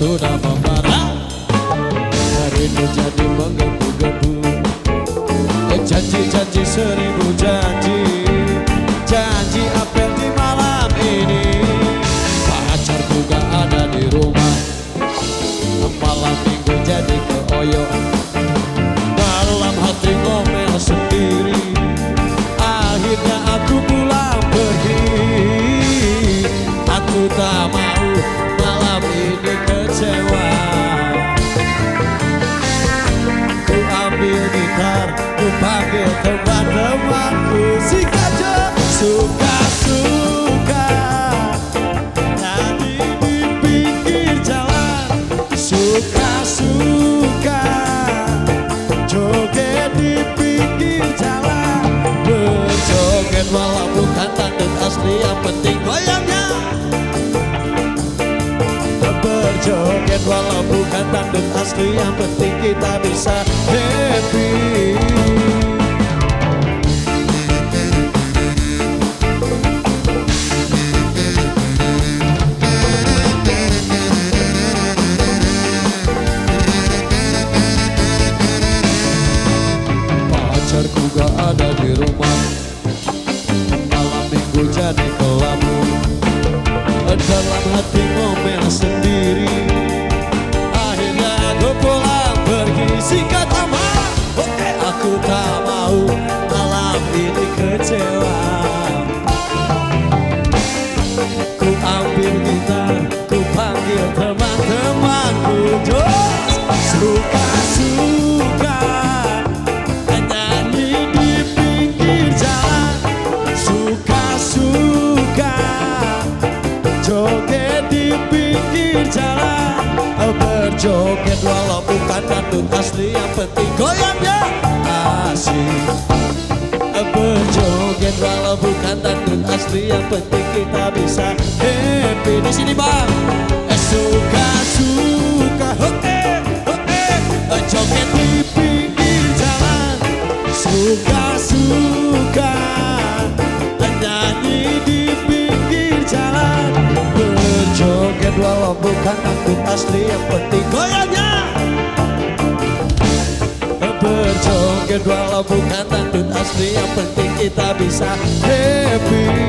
sudah membara. Rindu jadi menggebu-gebu. Janji-janji seribu janji. Janji apel di malam ini. Pacarku gak ada di rumah. Malam minggu jadi keoyo. Dalam hati ngomel sendiri. Akhirnya aku pulang pergi. Aku tak mau malam ini kecewa. Ku ambil gitar, ku panggil teman-temanku. Si kaca suka-suka nyanyi di pinggir jalan. Suka-suka joget di pinggir jalan. Berjoget walau bukan tanduk asli, yang penting goyangnya. Berjoget walau bukan tanduk asli, yang penting kita bisa happy. Pacarku gak ada di rumah. Malam minggu jadi kelabu. Dalam hati ngomel sendiri. Akhirnya aku pulang pergi. Sikat amat, oke aku tak mau malam ini kecewa. Ku ambil gitar, ku panggil teman-temanku. Suka-suka nyanyi di pinggir jalan. Suka-suka joget di pinggir jalan. Berjoget walau bukan dangdut asli, yang penting goyangnya asik. Berjoget walau bukan dangdut asli, yang penting kita bisa happy. Di sini bang. Suka-suka joget di pinggir jalan. Suka-suka nyanyi di pinggir jalan. Berjoget walau bukan dangdut asli, yang penting goyangnya. Berjoget walau bukan dangdut asli, yang penting kita bisa happy.